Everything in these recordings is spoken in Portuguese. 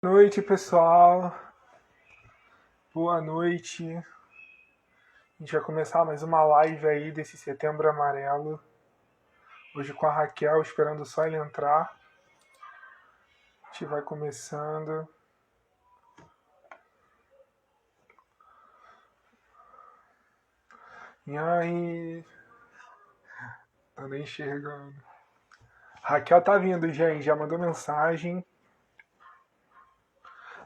Boa noite, pessoal. Boa noite. A gente vai começar mais uma live aí desse Setembro Amarelo. Hoje com a Raquel, esperando só ele entrar. A gente vai começando. E aí? Tô nem enxergando. Raquel tá vindo, gente. Já mandou mensagem.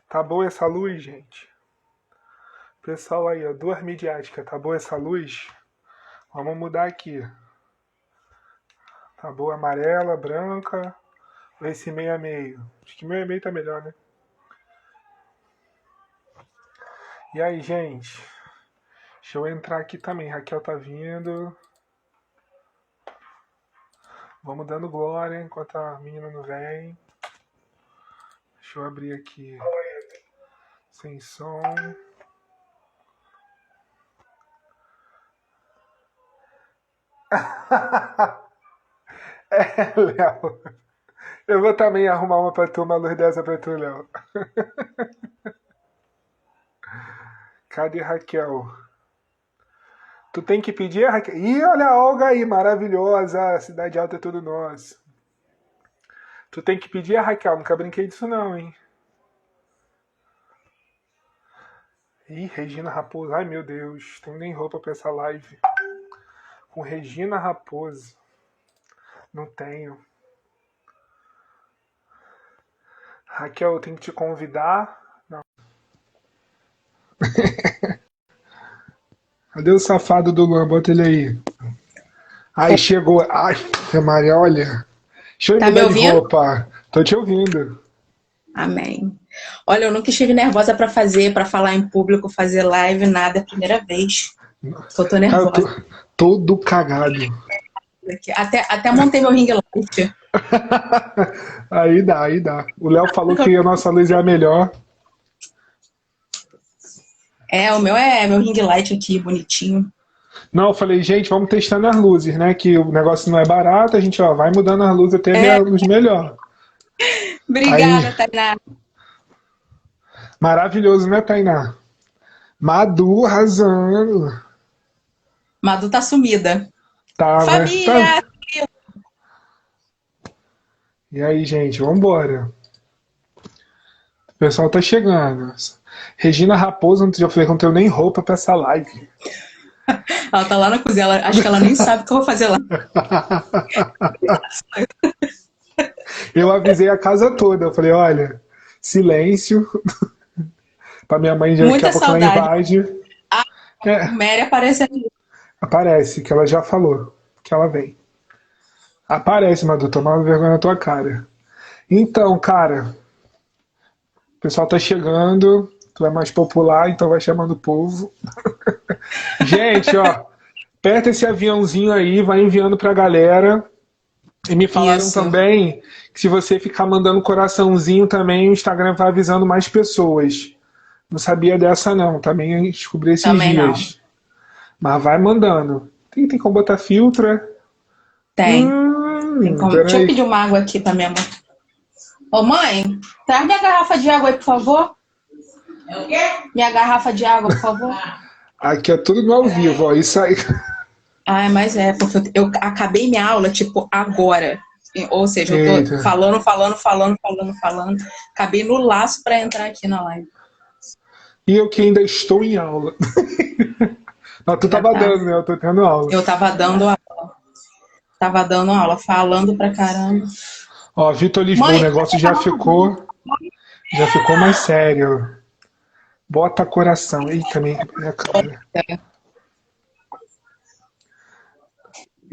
Tá boa essa luz, gente? Pessoal aí, ó, duas midiáticas. Tá boa essa luz? Vamos mudar aqui. Tá boa amarela, branca. Ou esse meio a meio? Acho que meio a meio tá melhor, né? E aí, gente? Deixa eu entrar aqui também. Raquel tá vindo. Vamos dando glória enquanto a menina não vem. Deixa eu abrir aqui. Sem som. Léo. Eu vou também arrumar uma pra tu, uma luz dessa pra tu, Léo. Cadê Raquel? Tu tem que pedir a Raquel. Ih, olha a Olga aí, maravilhosa. Cidade Alta é tudo nosso. Tu tem que pedir a Raquel. Nunca brinquei disso não, hein? Ih, Regina Raposo. Ai, meu Deus. Tenho nem roupa pra essa live. Com Regina Raposo. Não tenho. Raquel, eu tenho que te convidar. Não. Cadê o safado do Luan? Bota ele aí. Ai, chegou. Ai, Maria, olha. Deixa eu Tá me mudar de ouvindo? roupa. Tô te ouvindo. Amém. Olha, eu nunca estive nervosa para falar em público, fazer live, nada, é a primeira vez que eu tô Cara, eu tô nervosa. todo cagado. Até montei meu ring light. Aí dá, aí dá. O Léo falou que a nossa luz é a melhor. O meu é meu ring light aqui, bonitinho. Não, eu falei, gente, vamos testando as luzes, né? Que o negócio não é barato, a gente ó, vai mudando as luzes até ver a luz melhor. Aí, Obrigada, Tainá. maravilhoso, né, Tainá? Madu arrasando. Madu tá sumida. Tá, né? Tá. Família! E aí, gente, vambora. O pessoal tá chegando. Regina Raposo, eu falei que não tenho nem roupa pra essa live. Ela tá lá na cozinha, acho que ela nem sabe o que eu vou fazer lá. Eu avisei a casa toda. Eu falei, olha, silêncio, pra minha mãe daqui a Muita pouco ela saudade. invade. A É, Mary aparecendo. aparece, que ela já falou que ela vem. Aparece, Madu, tomar vergonha na tua cara. Então, cara, o pessoal tá chegando, tu é mais popular, então vai chamando o povo. Gente, ó, aperta esse aviãozinho aí, vai enviando pra galera. E me falaram Isso, também que se você ficar mandando coraçãozinho também, o Instagram vai avisando mais pessoas. Não sabia dessa não, também descobri esses também não. dias. Mas vai mandando. Tem como botar filtro, é? Tem. Tem como. Deixa eu Peraí. pedir uma água aqui pra minha mãe. Ô mãe, traz minha garrafa de água aí, por favor. É o quê? Minha garrafa de água, por favor. Aqui é tudo no ao vivo, ó. Isso aí. Ah, mas porque eu acabei minha aula, tipo, agora. Ou seja, eu tô Eita. falando. Acabei no laço pra entrar aqui na live. E eu que ainda estou em aula. Não, tu Já tava tá. dando, né? Eu tô tendo aula. Eu tava dando aula, falando pra caramba. Ó, Vitor Lisboa, o Mãe, negócio já ficou mais sério. Bota coração. Eita, minha cara.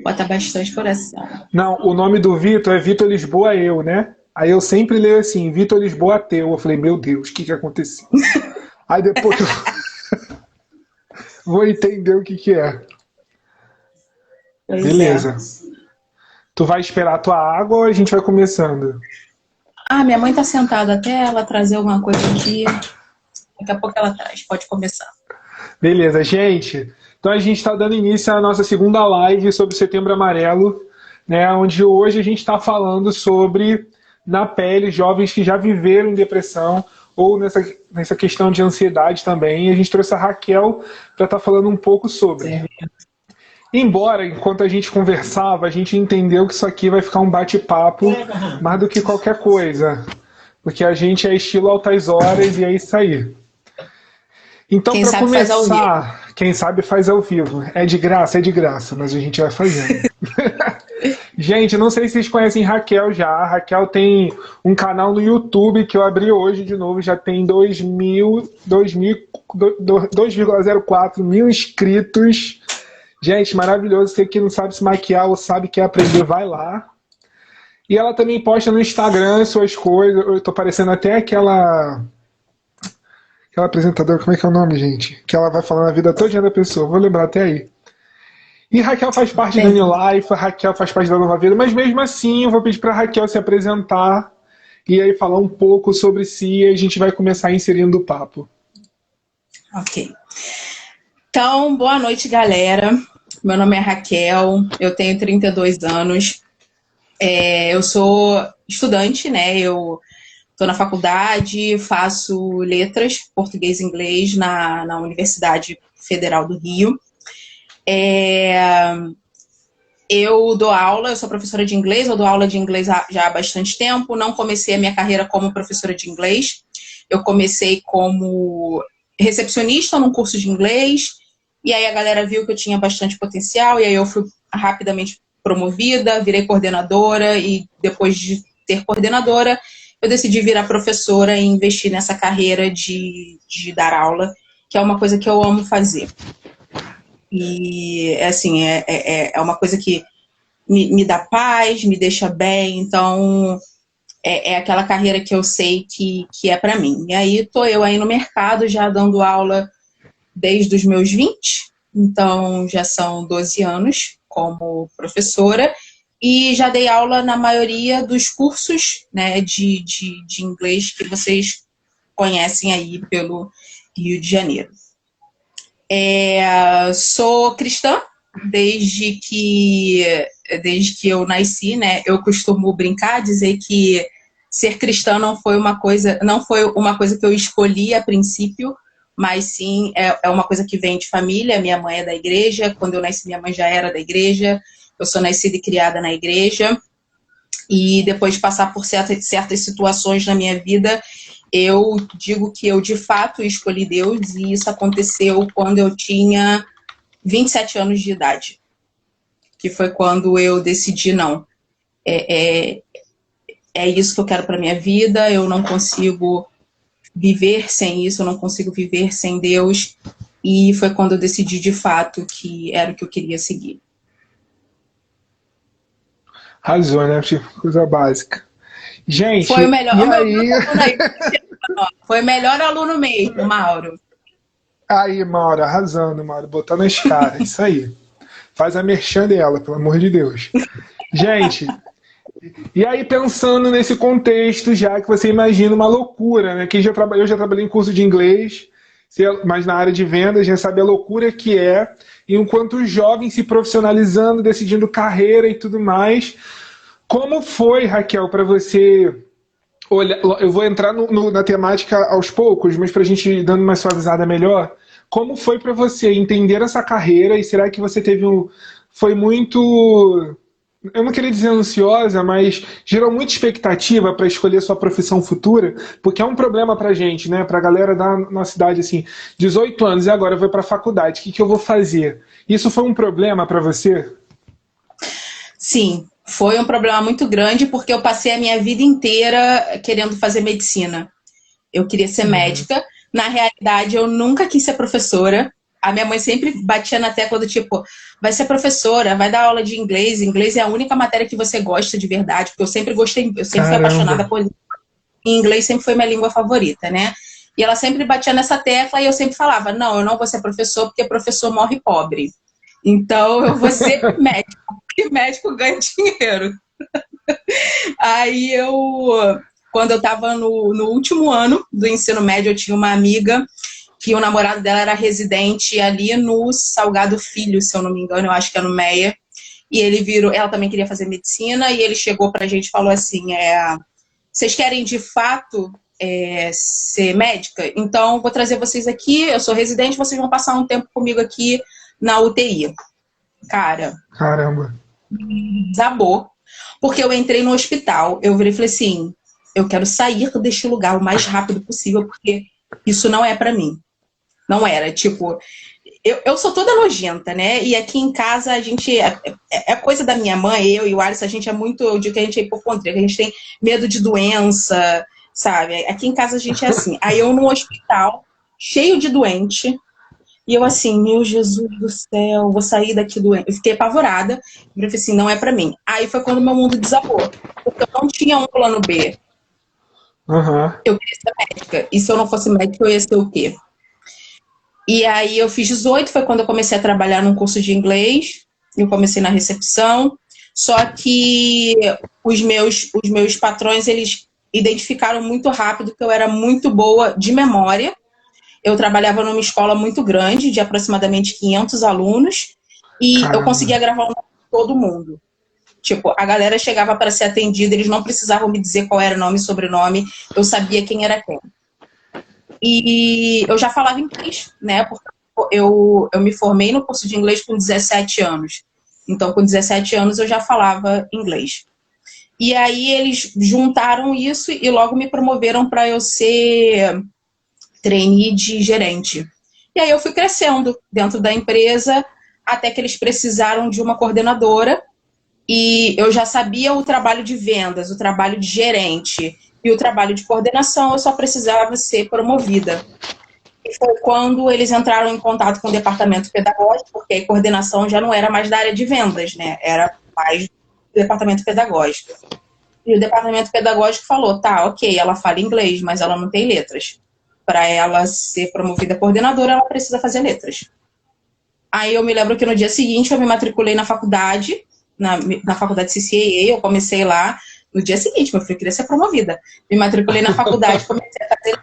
bota bastante coração. Não, o nome do Vitor é Vitor Lisboa eu, né? Aí eu sempre leio assim, Vitor Lisboa ateu. Eu falei, meu Deus, o que que aconteceu? Aí depois eu vou entender o que que é. Pois é. Beleza. Tu vai esperar a tua água ou a gente vai começando? Ah, minha mãe tá sentada até ela trazer alguma coisa aqui. Daqui a pouco ela traz. Pode começar. Beleza, gente. Então a gente está dando início à nossa segunda live sobre o Setembro Amarelo, né? Onde hoje a gente está falando sobre na pele jovens que já viveram em depressão ou nessa questão de ansiedade também. E a gente trouxe a Raquel para estar falando um pouco sobre. Embora, enquanto a gente conversava, a gente entendeu que isso aqui vai ficar um bate-papo mais do que qualquer coisa. Porque a gente é estilo altas horas e é isso aí. Então, para começar, quem sabe faz ao vivo. É de graça, mas a gente vai fazendo. Gente, não sei se vocês conhecem Raquel já. A Raquel tem um canal no YouTube que eu abri hoje de novo, já tem 2,04 mil inscritos. Gente, maravilhoso. Você que não sabe se maquiar ou sabe que quer aprender, vai lá. E ela também posta no Instagram suas coisas. Eu tô parecendo até aquela apresentadora, como é que é o nome, gente? Que ela vai falando a vida todinha da pessoa. Vou lembrar até aí. E Raquel faz parte da New Life, a Raquel faz parte da Nova Vida, mas mesmo assim eu vou pedir para a Raquel se apresentar e aí falar um pouco sobre si e a gente vai começar inserindo o papo. Ok. Então, boa noite, galera. Meu nome é Raquel, eu tenho 32 anos. Eu sou estudante, né? Eu estou na faculdade, faço letras, português e inglês na Universidade Federal do Rio. Eu dou aula, eu sou professora de inglês, eu dou aula de inglês já há bastante tempo. Não comecei a minha carreira como professora de inglês. Eu comecei como recepcionista num curso de inglês, e aí a galera viu que eu tinha bastante potencial, e aí eu fui rapidamente promovida, virei coordenadora, e depois de ter coordenadora, eu decidi virar professora e investir nessa carreira de dar aula, que é uma coisa que eu amo fazer. E, assim, é uma coisa que me dá paz, me deixa bem, então é aquela carreira que eu sei que é para mim. E aí tô eu aí no mercado já dando aula desde os meus 20, então já são 12 anos como professora, e já dei aula na maioria dos cursos, né, de inglês que vocês conhecem aí pelo Rio de Janeiro. Sou cristã desde que eu nasci, né? Eu costumo brincar, dizer que ser cristã não foi uma coisa que eu escolhi a princípio, mas sim é uma coisa que vem de família. Minha mãe é da igreja, quando eu nasci minha mãe já era da igreja, eu sou nascida e criada na igreja, e depois de passar por certas situações na minha vida, eu digo que eu de fato escolhi Deus, e isso aconteceu quando eu tinha 27 anos de idade, que foi quando eu decidi, não, é isso que eu quero para minha vida, eu não consigo viver sem isso, eu não consigo viver sem Deus, e foi quando eu decidi de fato que era o que eu queria seguir. Arrasou, né? Coisa básica. Gente, foi o melhor, e aí? Foi o melhor aluno mesmo, Mauro. Aí, Mauro, arrasando, Mauro, botando as caras, isso aí. Faz a merchan dela, pelo amor de Deus. Gente, e aí pensando nesse contexto já, que você imagina uma loucura, né? Eu já trabalhei em curso de inglês, mas na área de vendas já sabe a loucura que é, e enquanto os jovens se profissionalizando, decidindo carreira e tudo mais. Como foi, Raquel, para você... Olha, eu vou entrar na temática aos poucos, mas para a gente ir dando uma suavizada melhor, como foi para você entender essa carreira, e será que você foi muito, eu não queria dizer ansiosa, mas gerou muita expectativa para escolher sua profissão futura? Porque é um problema para a gente, né? Para a galera da nossa idade, assim, 18 anos, e agora eu vou para a faculdade, o que eu vou fazer? Isso foi um problema para você? Sim. Foi um problema muito grande, porque eu passei a minha vida inteira querendo fazer medicina. Eu queria ser médica. Na realidade, eu nunca quis ser professora. A minha mãe sempre batia na tecla do tipo, vai ser professora, vai dar aula de inglês. Inglês é a única matéria que você gosta de verdade, porque eu sempre gostei, eu sempre fui apaixonada por inglês, sempre foi minha língua favorita, né? E ela sempre batia nessa tecla e eu sempre falava, não, eu não vou ser professor porque professor morre pobre. Então, eu vou ser médico, porque médico ganha dinheiro. Aí, quando eu estava no último ano do ensino médio, eu tinha uma amiga que o namorado dela era residente ali no Salgado Filho, se eu não me engano, eu acho que é no Meia. E ela também queria fazer medicina, e ele chegou pra gente e falou assim, Vocês querem de fato ser médica? Então, vou trazer vocês aqui, eu sou residente, vocês vão passar um tempo comigo aqui na UTI. Cara, Caramba. desabou, porque eu entrei no hospital, eu virei e falei assim, eu quero sair deste lugar o mais rápido possível, porque isso não é pra mim. Não era, tipo, eu sou toda nojenta, né? E aqui em casa a gente, é coisa da minha mãe, eu e o Alisson, a gente é muito, eu digo que a gente é hipocondríaca, a gente tem medo de doença, sabe? Aqui em casa a gente é assim. Aí eu num hospital, cheio de doente, e eu assim, meu Jesus do céu, vou sair daqui doente. Eu fiquei apavorada, eu falei assim, não é pra mim. Aí foi quando meu mundo desabou, porque eu não tinha um plano B. Aham. Eu queria ser médica, e se eu não fosse médica, eu ia ser o quê? E aí eu fiz 18, foi quando eu comecei a trabalhar num curso de inglês, eu comecei na recepção, só que os meus patrões, eles identificaram muito rápido que eu era muito boa de memória. Eu trabalhava numa escola muito grande, de aproximadamente 500 alunos, e eu conseguia Caramba. gravar o nome de todo mundo. Tipo, a galera chegava para ser atendida, eles não precisavam me dizer qual era o nome e sobrenome, eu sabia quem era quem. E eu já falava inglês, né? Porque eu me formei no curso de inglês com 17 anos. Então, com 17 anos, eu já falava inglês. E aí, eles juntaram isso e logo me promoveram para eu ser trainee de gerente. E aí, eu fui crescendo dentro da empresa até que eles precisaram de uma coordenadora. E eu já sabia o trabalho de vendas, o trabalho de gerente e o trabalho de coordenação, eu só precisava ser promovida. E foi quando eles entraram em contato com o departamento pedagógico, porque a coordenação já não era mais da área de vendas, né? Era mais do departamento pedagógico. E o departamento pedagógico falou, tá, ok, ela fala inglês, mas ela não tem letras. Para ela ser promovida coordenadora, ela precisa fazer letras. Aí eu me lembro que no dia seguinte eu me matriculei na faculdade, na faculdade CCAA, eu comecei lá no dia seguinte, meu filho queria ser promovida. Me matriculei na faculdade, comecei a fazer.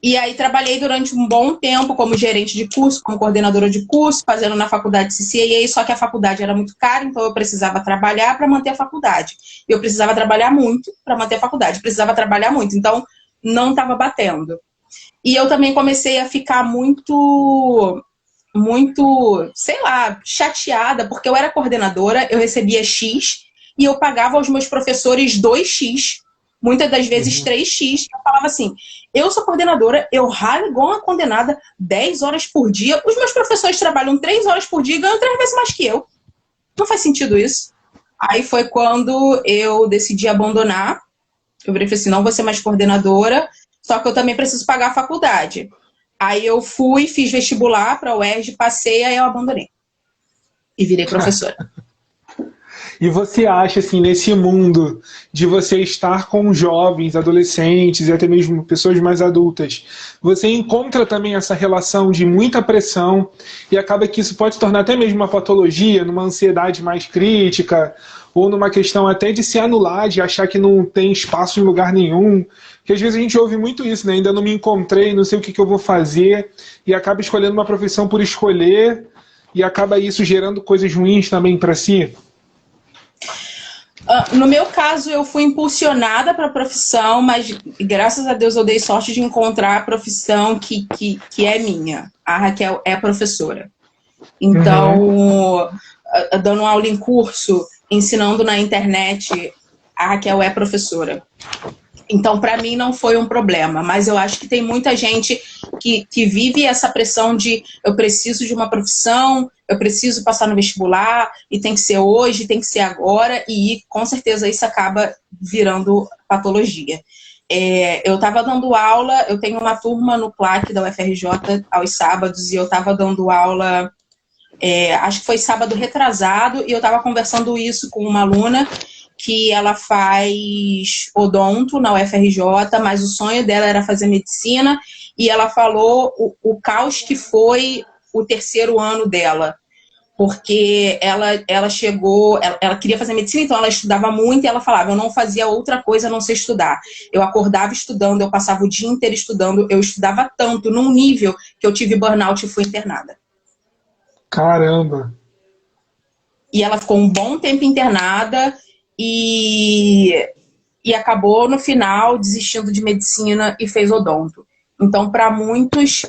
E aí trabalhei durante um bom tempo como gerente de curso, como coordenadora de curso, fazendo na faculdade CCAA, só que a faculdade era muito cara, então eu precisava trabalhar para manter a faculdade. Eu precisava trabalhar muito para manter a faculdade, precisava trabalhar muito, então não estava batendo. E eu também comecei a ficar muito, sei lá, chateada, porque eu era coordenadora, eu recebia X e eu pagava aos meus professores 2x, muitas das vezes 3x. Eu falava assim, eu sou coordenadora, eu ralo igual uma condenada 10 horas por dia, os meus professores trabalham 3 horas por dia e ganham 3 vezes mais que eu. Não faz sentido isso. Aí foi quando eu decidi abandonar. Eu falei assim, não vou ser mais coordenadora, só que eu também preciso pagar a faculdade. Aí eu fui, fiz vestibular para a UERJ, passei, aí eu abandonei. E virei professora. E você acha, assim, nesse mundo de você estar com jovens, adolescentes e até mesmo pessoas mais adultas, você encontra também essa relação de muita pressão e acaba que isso pode tornar até mesmo uma patologia, numa ansiedade mais crítica, ou numa questão até de se anular, de achar que não tem espaço em lugar nenhum? Porque às vezes a gente ouve muito isso, né? Ainda não me encontrei, não sei o que eu vou fazer, e acaba escolhendo uma profissão por escolher, e acaba isso gerando coisas ruins também para si. No meu caso, eu fui impulsionada para a profissão, mas graças a Deus eu dei sorte de encontrar a profissão que é minha. A Raquel é professora. Então, dando aula em curso, ensinando na internet, a Raquel é professora. Então, para mim, não foi um problema. Mas eu acho que tem muita gente que vive essa pressão de eu preciso de uma profissão, eu preciso passar no vestibular, e tem que ser hoje, tem que ser agora, e com certeza isso acaba virando patologia. Eu estava dando aula, eu tenho uma turma no CLAC da UFRJ aos sábados, e eu estava dando aula, acho que foi sábado retrasado, e eu estava conversando isso com uma aluna que ela faz odonto na UFRJ, mas o sonho dela era fazer medicina, e ela falou o caos que foi o terceiro ano dela, porque ela chegou, ela queria fazer medicina, então ela estudava muito, e ela falava, eu não fazia outra coisa a não ser estudar. Eu acordava estudando, eu passava o dia inteiro estudando, eu estudava tanto, num nível que eu tive burnout e fui internada. Caramba! E ela ficou um bom tempo internada, e e acabou, no final, desistindo de medicina e fez odonto. Então, para muitos,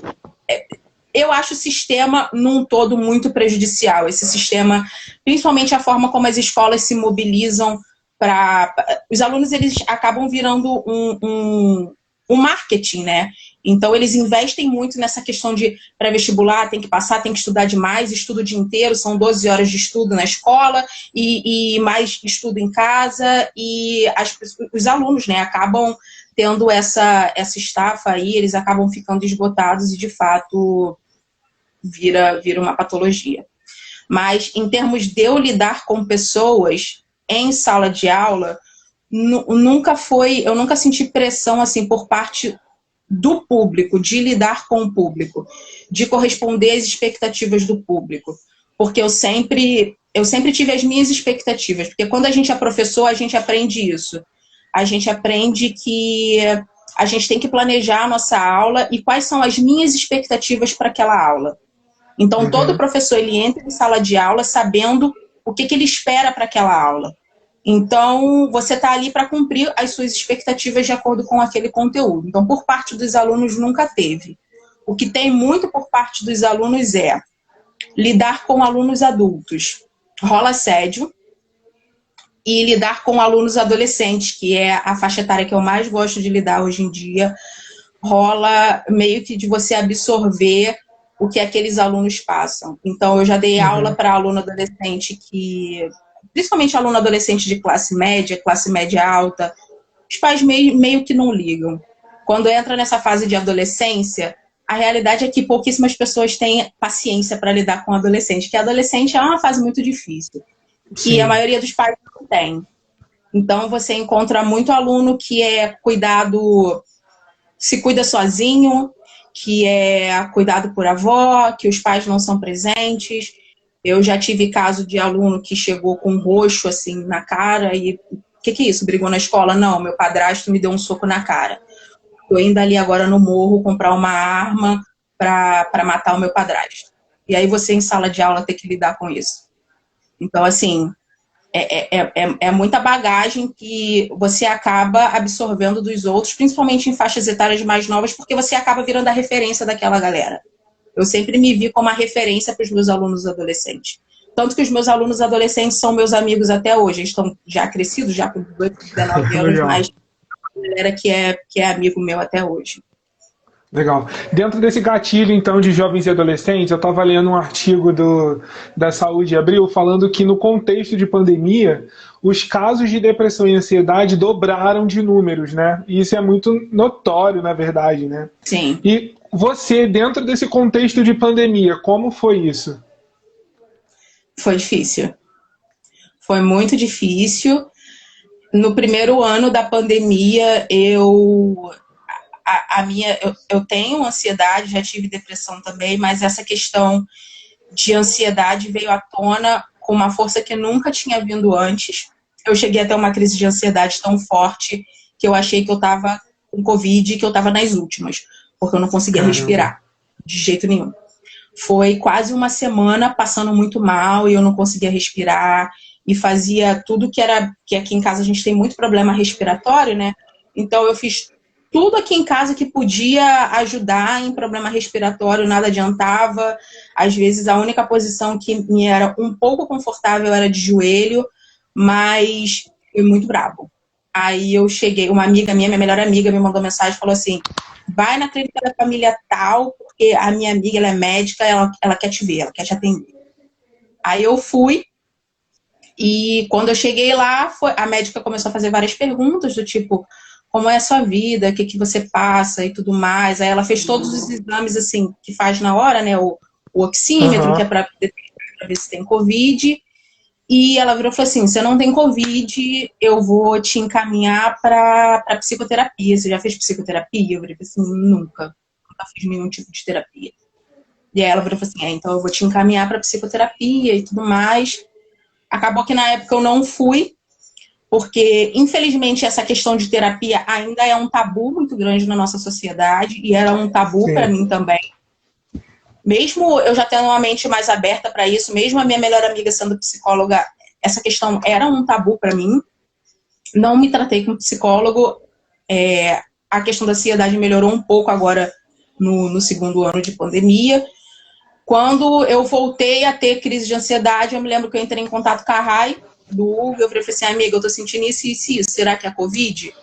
eu acho o sistema, num todo, muito prejudicial. Esse sistema, principalmente a forma como as escolas se mobilizam para... Os alunos, eles acabam virando um marketing, né? Então, eles investem muito nessa questão de pré-vestibular, tem que passar, tem que estudar demais, estudo o dia inteiro, são 12 horas de estudo na escola e mais estudo em casa, e os alunos, né, acabam tendo essa estafa aí, eles acabam ficando esgotados e, de fato, vira uma patologia. Mas, em termos de eu lidar com pessoas em sala de aula, eu nunca senti pressão, assim, por parte do público, de lidar com o público, de corresponder às expectativas do público. Porque eu sempre tive as minhas expectativas, porque quando a gente é professor, a gente aprende isso. A gente aprende que a gente tem que planejar a nossa aula e quais são as minhas expectativas para aquela aula. Então, todo professor, ele entra em sala de aula sabendo o que ele espera para aquela aula. Então, você está ali para cumprir as suas expectativas de acordo com aquele conteúdo. Então, por parte dos alunos, nunca teve. O que tem muito por parte dos alunos é lidar com alunos adultos. Rola assédio. E lidar com alunos adolescentes, que é a faixa etária que eu mais gosto de lidar hoje em dia. Rola meio que de você absorver o que aqueles alunos passam. Então, eu já dei aula para aluno adolescente principalmente aluno adolescente de classe média alta, os pais meio que não ligam. Quando entra nessa fase de adolescência, a realidade é que pouquíssimas pessoas têm paciência para lidar com adolescente, que adolescente é uma fase muito difícil, que a maioria dos pais não tem. Então, você encontra muito aluno que se cuida sozinho, que é cuidado por avó, que os pais não são presentes. Eu já tive caso de aluno que chegou com um roxo assim na cara e o que é isso? Brigou na escola? Não, meu padrasto me deu um soco na cara. Estou indo ali agora no morro comprar uma arma para matar o meu padrasto. E aí você em sala de aula tem que lidar com isso. Então, assim, é muita bagagem que você acaba absorvendo dos outros, principalmente em faixas etárias mais novas, porque você acaba virando a referência daquela galera. Eu sempre me vi como a referência para os meus alunos adolescentes. Tanto que os meus alunos adolescentes são meus amigos até hoje. Eles estão já crescidos, já com 19 anos, mas a galera que é amigo meu até hoje. Legal. Dentro desse gatilho, então, de jovens e adolescentes, eu estava lendo um artigo da Saúde Abril falando que, no contexto de pandemia, os casos de depressão e ansiedade dobraram de números, né? E isso é muito notório, na verdade, né? Sim. E você, dentro desse contexto de pandemia, como foi isso? Foi difícil. Foi muito difícil. No primeiro ano da pandemia, eu tenho ansiedade, já tive depressão também, mas essa questão de ansiedade veio à tona com uma força que nunca tinha vindo antes. Eu cheguei a ter uma crise de ansiedade tão forte que eu achei que eu estava com Covid e que eu estava nas últimas, porque eu não conseguia respirar, de jeito nenhum. Foi quase uma semana passando muito mal e eu não conseguia respirar e fazia tudo que aqui em casa a gente tem muito problema respiratório, né? Então eu fiz tudo aqui em casa que podia ajudar em problema respiratório, nada adiantava. Às vezes a única posição que me era um pouco confortável era de joelho, mas foi muito brabo. Aí eu cheguei, uma amiga minha melhor amiga, me mandou mensagem e falou assim: vai na clínica da família tal, porque a minha amiga, ela é médica, ela quer te ver, ela quer te atender. Aí eu fui, e quando eu cheguei lá, a médica começou a fazer várias perguntas, do tipo, como é a sua vida, o que você passa e tudo mais. Aí ela fez todos os exames, assim, que faz na hora, né, o oxímetro, que é para ver se tem Covid. E ela virou e falou assim: você não tem Covid, eu vou te encaminhar para psicoterapia. Você já fez psicoterapia? Eu falei assim: nunca fiz nenhum tipo de terapia. E aí ela virou e falou assim: então eu vou te encaminhar para psicoterapia e tudo mais. Acabou que na época eu não fui, porque infelizmente essa questão de terapia ainda é um tabu muito grande na nossa sociedade, e era um tabu para mim também. Mesmo eu já tendo uma mente mais aberta para isso, mesmo a minha melhor amiga sendo psicóloga, essa questão era um tabu para mim. Não me tratei com psicólogo. A questão da ansiedade melhorou um pouco agora no segundo ano de pandemia. Quando eu voltei a ter crise de ansiedade, eu me lembro que eu entrei em contato com a Rai, do Hugo, eu falei assim, amiga, eu tô sentindo isso, isso, isso, será que é Covid?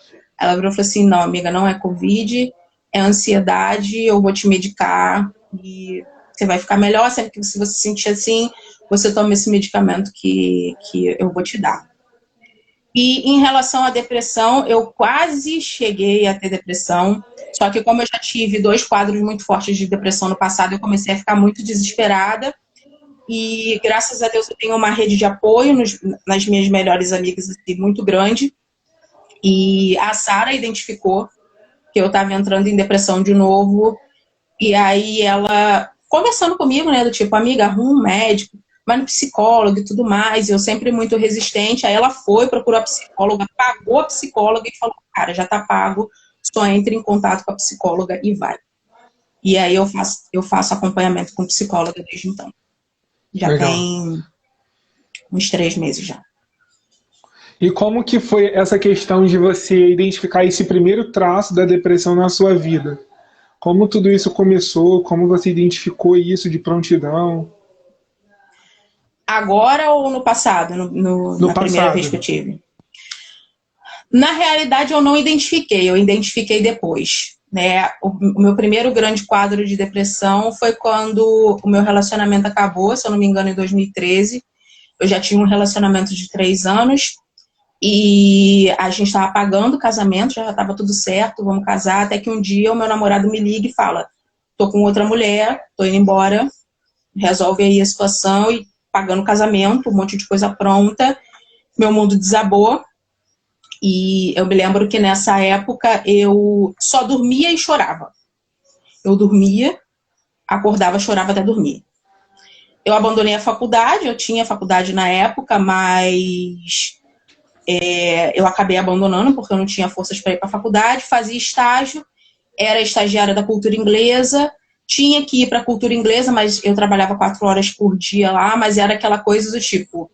Ela falou assim, não, amiga, não é Covid, é ansiedade, eu vou te medicar e você vai ficar melhor, sempre que você se sentir assim, você toma esse medicamento que eu vou te dar. E em relação à depressão, eu quase cheguei a ter depressão, só que como eu já tive 2 quadros muito fortes de depressão no passado, eu comecei a ficar muito desesperada e graças a Deus eu tenho uma rede de apoio nas minhas melhores amigas assim, muito grande e a Sara identificou que eu estava entrando em depressão de novo e aí ela conversando comigo, né, do tipo, amiga, arruma um médico, vai no psicólogo e tudo mais, e eu sempre muito resistente, aí ela foi, procurou a psicóloga, pagou a psicóloga e falou, cara, já tá pago, só entre em contato com a psicóloga e vai. E aí eu faço acompanhamento com psicóloga desde então. Já Legal. tem uns 3 meses já. E como que foi essa questão de você identificar esse primeiro traço da depressão na sua vida? Como tudo isso começou? Como você identificou isso de prontidão? Agora ou no passado, No na primeira vez passado. que eu tive? Na realidade, eu não identifiquei, eu identifiquei depois. Né? O meu primeiro grande quadro de depressão foi quando o meu relacionamento acabou, se eu não me engano, em 2013. Eu já tinha um relacionamento de 3 anos e a gente estava pagando o casamento, já estava tudo certo, vamos casar, até que um dia o meu namorado me liga e fala, tô com outra mulher, tô indo embora, resolve aí a situação e pagando o casamento, um monte de coisa pronta, meu mundo desabou. E eu me lembro que nessa época eu só dormia e chorava. Eu dormia, acordava, chorava até dormir. Eu abandonei a faculdade, eu tinha faculdade na época, mas eu acabei abandonando porque eu não tinha forças para ir para a faculdade, fazia estágio, era estagiária da cultura inglesa, tinha que ir para a cultura inglesa, mas eu trabalhava 4 horas por dia lá, mas era aquela coisa do tipo,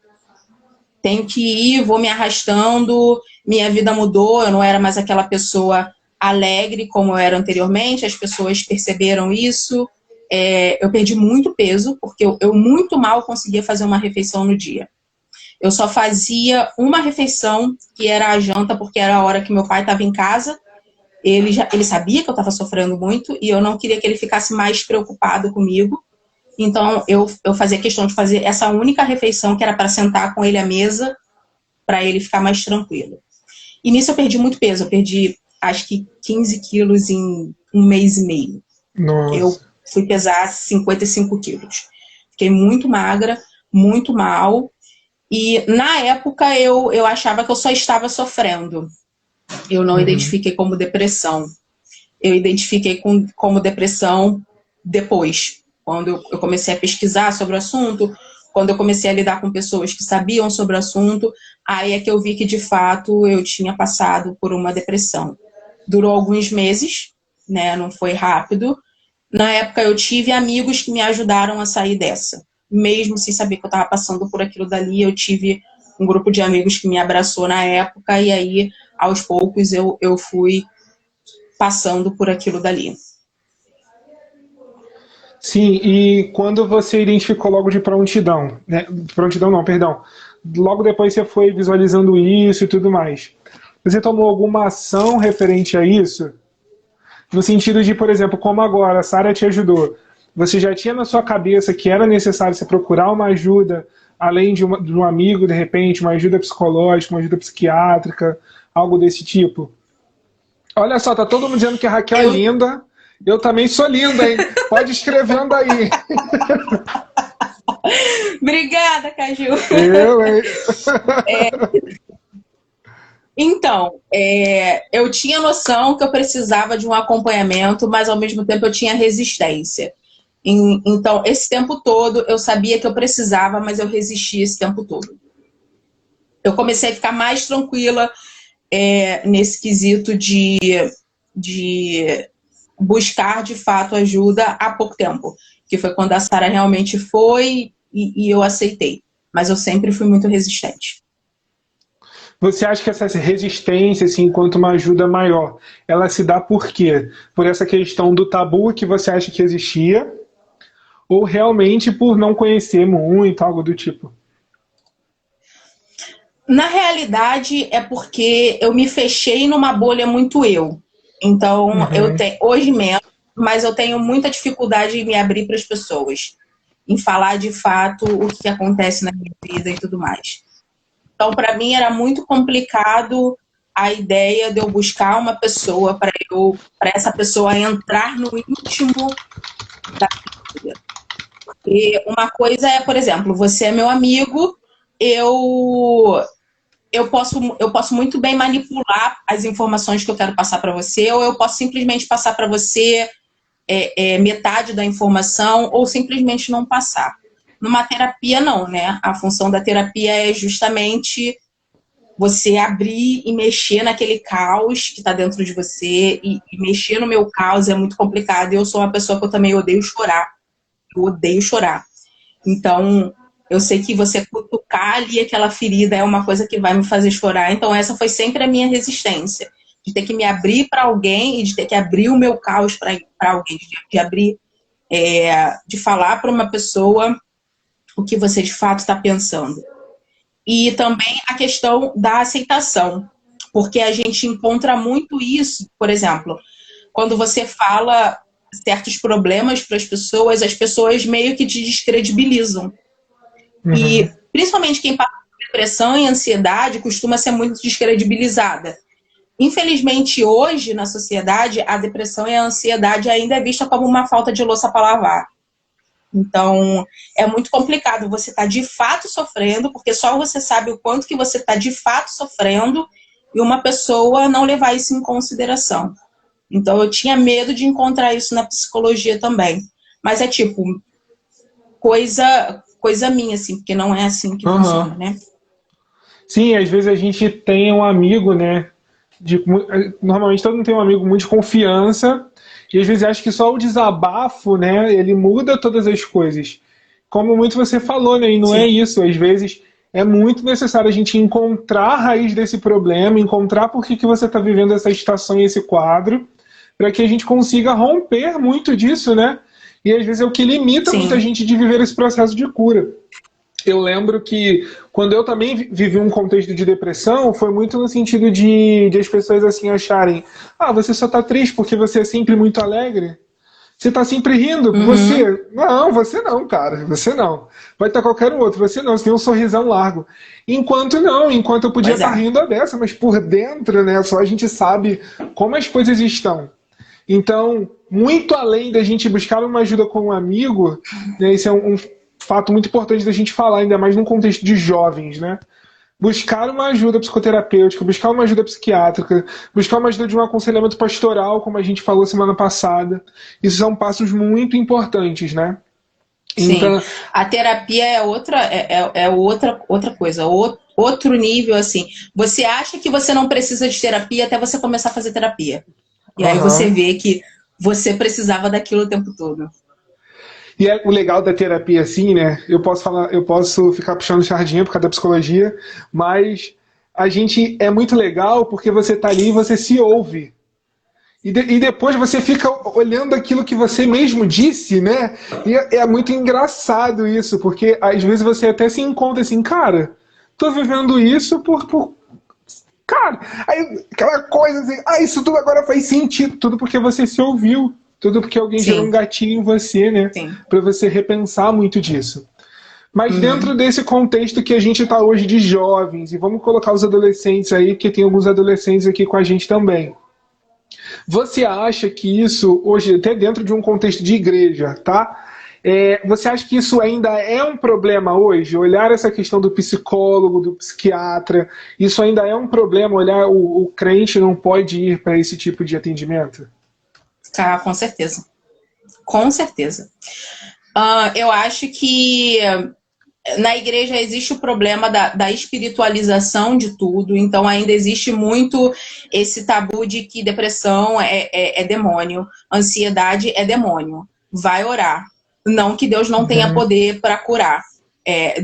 tenho que ir, vou me arrastando, minha vida mudou, eu não era mais aquela pessoa alegre como eu era anteriormente, as pessoas perceberam isso, eu perdi muito peso, porque eu muito mal conseguia fazer uma refeição no dia. Eu só fazia uma refeição, que era a janta, porque era a hora que meu pai estava em casa, ele sabia que eu estava sofrendo muito, e eu não queria que ele ficasse mais preocupado comigo, então eu fazia questão de fazer essa única refeição, que era para sentar com ele à mesa, para ele ficar mais tranquilo. E nisso eu perdi muito peso, eu perdi acho que 15 quilos em 1 mês e meio. Eu Nossa. fui pesar 55 quilos. Fiquei muito magra, muito mal, e na época eu achava que eu só estava sofrendo. Eu não Uhum. identifiquei como depressão. Eu identifiquei como depressão depois, quando eu comecei a pesquisar sobre o assunto, quando eu comecei a lidar com pessoas que sabiam sobre o assunto, aí é que eu vi que, de fato, eu tinha passado por uma depressão. Durou alguns meses, né? Não foi rápido. Na época, eu tive amigos que me ajudaram a sair dessa. Mesmo sem saber que eu estava passando por aquilo dali, eu tive um grupo de amigos que me abraçou na época, e aí, aos poucos, eu fui passando por aquilo dali. Sim, e quando você identificou logo de prontidão, né? Prontidão não, perdão. Logo depois você foi visualizando isso e tudo mais. Você tomou alguma ação referente a isso? No sentido de, por exemplo, como agora a Sara te ajudou, você já tinha na sua cabeça que era necessário você procurar uma ajuda, além de um amigo, de repente, uma ajuda psicológica, uma ajuda psiquiátrica, algo desse tipo? Olha só, tá todo mundo dizendo que a Raquel é Eu, linda. Eu também sou linda, hein? Pode ir escrevendo aí. Obrigada, Caju. Eu, hein? Então, eu tinha noção que eu precisava de um acompanhamento, mas ao mesmo tempo eu tinha resistência. Então, esse tempo todo eu sabia que eu precisava, mas eu resisti esse tempo todo. Eu comecei a ficar mais tranquila nesse quesito de buscar de fato ajuda há pouco tempo, que foi quando a Sara realmente foi e eu aceitei. Mas eu sempre fui muito resistente. Você acha que essa resistência, assim, enquanto uma ajuda maior, ela se dá por quê? Por essa questão do tabu que você acha que existia? Ou realmente por não conhecer muito, algo do tipo? Na realidade, é porque eu me fechei numa bolha muito eu. Então, eu Uhum. tenho, hoje mesmo, mas eu tenho muita dificuldade em me abrir para as pessoas, em falar de fato o que acontece na minha vida e tudo mais. Então, para mim, era muito complicado a ideia de eu buscar uma pessoa para essa pessoa entrar no íntimo da vida. E uma coisa é, por exemplo, você é meu amigo, eu eu posso muito bem manipular as informações que eu quero passar para você, ou eu posso simplesmente passar para você metade da informação, ou simplesmente não passar. Numa terapia, não, né? A função da terapia é justamente você abrir e mexer naquele caos que está dentro de você, e mexer no meu caos é muito complicado. E eu sou uma pessoa que eu também odeio chorar. Eu odeio chorar. Então, eu sei que você cutucar ali aquela ferida é uma coisa que vai me fazer chorar. Então, essa foi sempre a minha resistência. De ter que me abrir para alguém e de ter que abrir o meu caos para alguém. De abrir, de falar para uma pessoa o que você de fato está pensando. E também a questão da aceitação. Porque a gente encontra muito isso, por exemplo, quando você fala certos problemas para as pessoas meio que te descredibilizam. Uhum. E principalmente quem passa por depressão e ansiedade costuma ser muito descredibilizada. Infelizmente, hoje, na sociedade, a depressão e a ansiedade ainda é vista como uma falta de louça para lavar. Então, é muito complicado você estar de fato sofrendo, porque só você sabe o quanto que você está de fato sofrendo, e uma pessoa não levar isso em consideração. Então, eu tinha medo de encontrar isso na psicologia também. Mas é tipo, coisa minha, assim, porque não é assim que funciona, Aham. né? Sim, às vezes a gente tem um amigo, né? Normalmente todo mundo tem um amigo muito de confiança, e às vezes acha que só o desabafo, né, ele muda todas as coisas. Como muito você falou, né, e não é Sim, isso. Às vezes é muito necessário a gente encontrar a raiz desse problema, encontrar por que você está vivendo essa estação e esse quadro, para que a gente consiga romper muito disso, né? E às vezes é o que limita muita sim. gente de viver esse processo de cura. Eu lembro que quando eu também vivi um contexto de depressão, foi muito no sentido de as pessoas assim acharem: ah, você só tá triste porque você é sempre muito alegre? Você tá sempre rindo? Uhum. Você? Não, você não, cara. Você não. Vai estar qualquer outro. Você não. Você tem um sorrisão largo. Enquanto não, enquanto eu podia Pois estar é. rindo a dessa, mas por dentro, né? Só a gente sabe como as coisas estão. Então, muito além da gente buscar uma ajuda com um amigo, né, esse é um fato muito importante da gente falar, ainda mais num contexto de jovens, né? Buscar uma ajuda psicoterapêutica, buscar uma ajuda psiquiátrica, buscar uma ajuda de um aconselhamento pastoral, como a gente falou semana passada. Isso são passos muito importantes, né? Sim. Então, A terapia outra coisa, outro nível, assim. Você acha que você não precisa de terapia até você começar a fazer terapia. E aí você aham. vê que você precisava daquilo o tempo todo. E é o legal da terapia, assim, né? Eu posso falar, eu posso ficar puxando sardinha por causa da psicologia, mas a gente é muito legal porque você tá ali e você se ouve. E depois você fica olhando aquilo que você mesmo disse, né? E é muito engraçado isso, porque às vezes você até se encontra assim, cara, tô vivendo isso por. Cara, aí aquela coisa assim, ah, isso tudo agora faz sentido. Tudo porque você se ouviu. Tudo porque alguém gerou um Sim, gatilho em você, né? sim. Pra você repensar muito disso. Mas dentro Uhum. desse contexto que a gente está hoje de jovens, e vamos colocar os adolescentes aí, porque tem alguns adolescentes aqui com a gente também. Você acha que isso, hoje, até dentro de um contexto de igreja, tá? Você acha que isso ainda é um problema hoje? Olhar essa questão do psicólogo, do psiquiatra, isso ainda é um problema? Olhar o crente não pode ir para esse tipo de atendimento? Tá, com certeza. Com certeza. Eu acho que na igreja existe o problema da espiritualização de tudo, então ainda existe muito esse tabu de que depressão é demônio, ansiedade é demônio. Vai orar. Não que Deus não tenha Uhum. poder para curar.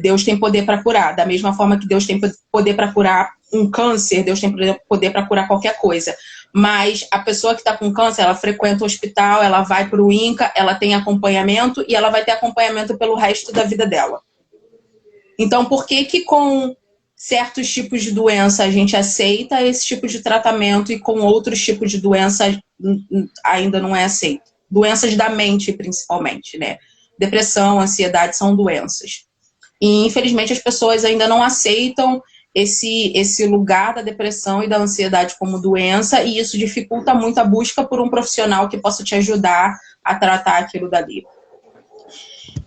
Deus tem poder para curar. Da mesma forma que Deus tem poder para curar um câncer, Deus tem poder para curar qualquer coisa. Mas a pessoa que está com câncer, ela frequenta o hospital, ela vai para o INCA, ela tem acompanhamento e ela vai ter acompanhamento pelo resto da vida dela. Então, por que que com certos tipos de doença a gente aceita esse tipo de tratamento e com outros tipos de doença ainda não é aceito? Doenças da mente, principalmente, né? Depressão, ansiedade são doenças. E, infelizmente, as pessoas ainda não aceitam esse lugar da depressão e da ansiedade como doença, e isso dificulta muito a busca por um profissional que possa te ajudar a tratar aquilo dali.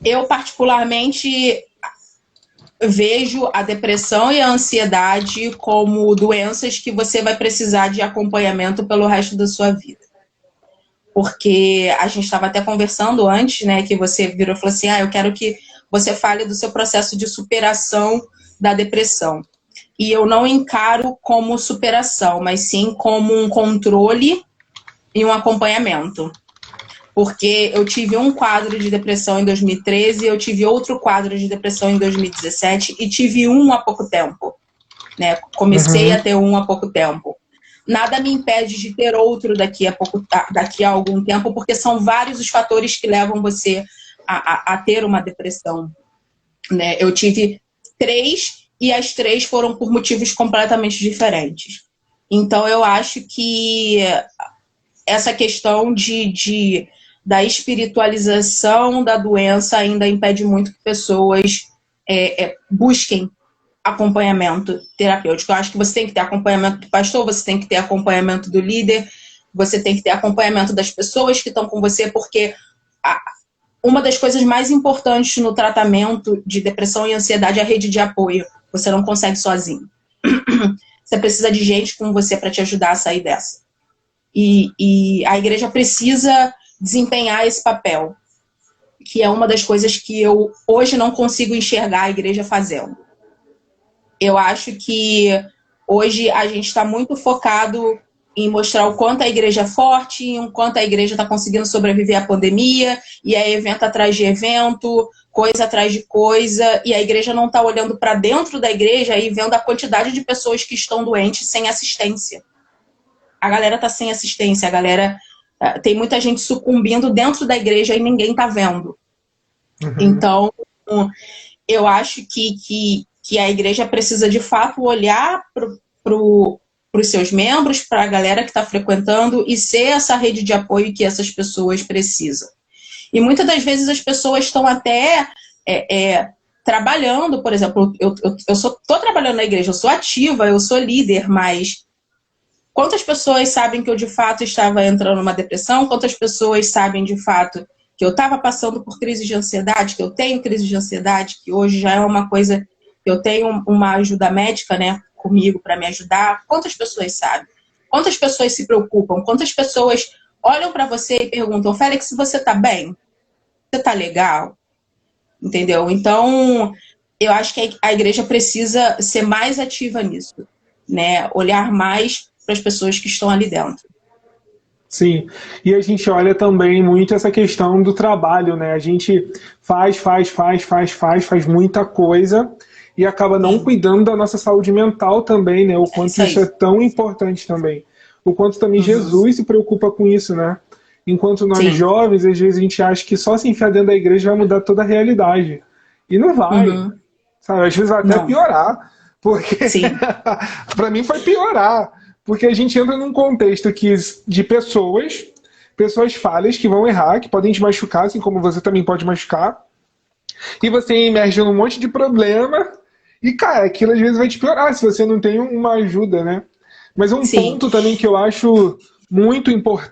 Eu, particularmente, vejo a depressão e a ansiedade como doenças que você vai precisar de acompanhamento pelo resto da sua vida. Porque a gente estava até conversando antes, né, que você virou e falou assim, eu quero que você fale do seu processo de superação da depressão. E eu não encaro como superação, mas sim como um controle e um acompanhamento. Porque eu tive um quadro de depressão em 2013, eu tive outro quadro de depressão em 2017 e tive um há pouco tempo. Né? Comecei a ter um há pouco tempo. Nada me impede de ter outro daqui a algum tempo, porque são vários os fatores que levam você a ter uma depressão. Né? Eu tive 3 e as 3 foram por motivos completamente diferentes. Então, eu acho que essa questão da espiritualização da doença ainda impede muito que pessoas busquem acompanhamento terapêutico. Eu acho que você tem que ter acompanhamento do pastor, você tem que ter acompanhamento do líder, você tem que ter acompanhamento das pessoas que estão com você, porque uma das coisas mais importantes no tratamento de depressão e ansiedade é a rede de apoio. Você não consegue sozinho. Você precisa de gente com você para te ajudar a sair dessa. E a igreja precisa desempenhar esse papel, que é uma das coisas que eu hoje não consigo enxergar a igreja fazendo. Eu acho que hoje a gente está muito focado em mostrar o quanto a igreja é forte, o quanto a igreja está conseguindo sobreviver à pandemia, e é evento atrás de evento, coisa atrás de coisa, e a igreja não está olhando para dentro da igreja e vendo a quantidade de pessoas que estão doentes sem assistência. A galera está sem assistência, a galera tem muita gente sucumbindo dentro da igreja e ninguém está vendo. Então, eu acho que a igreja precisa, de fato, olhar para os seus membros, para a galera que está frequentando e ser essa rede de apoio que essas pessoas precisam. E muitas das vezes as pessoas estão até trabalhando, por exemplo, eu estou trabalhando na igreja, eu sou ativa, eu sou líder, mas quantas pessoas sabem que eu de fato estava entrando numa depressão? Quantas pessoas sabem de fato que eu estava passando por crise de ansiedade, que eu tenho crise de ansiedade, que hoje já é uma coisa que eu tenho uma ajuda médica, né, comigo para me ajudar? Quantas pessoas sabem? Quantas pessoas se preocupam? Quantas pessoas olham para você e perguntam, Félix, você está bem? Você está legal? Entendeu? Então, eu acho que a igreja precisa ser mais ativa nisso, né? Olhar mais para as pessoas que estão ali dentro. Sim, e a gente olha também muito essa questão do trabalho, né? A gente faz muita coisa e acaba não cuidando da nossa saúde mental também, né? O quanto isso é tão importante também. O quanto também Jesus se preocupa com isso, né? Enquanto nós jovens, às vezes a gente acha que só se enfiar dentro da igreja vai mudar toda a realidade. E não vai. Sabe? Às vezes vai até piorar. Porque para mim foi piorar. Porque a gente entra num contexto de pessoas falhas que vão errar, que podem te machucar, assim como você também pode machucar. E você emerge num monte de problema. E, cara, aquilo às vezes vai te piorar se você não tem uma ajuda, né? Mas um ponto também que eu acho muito importante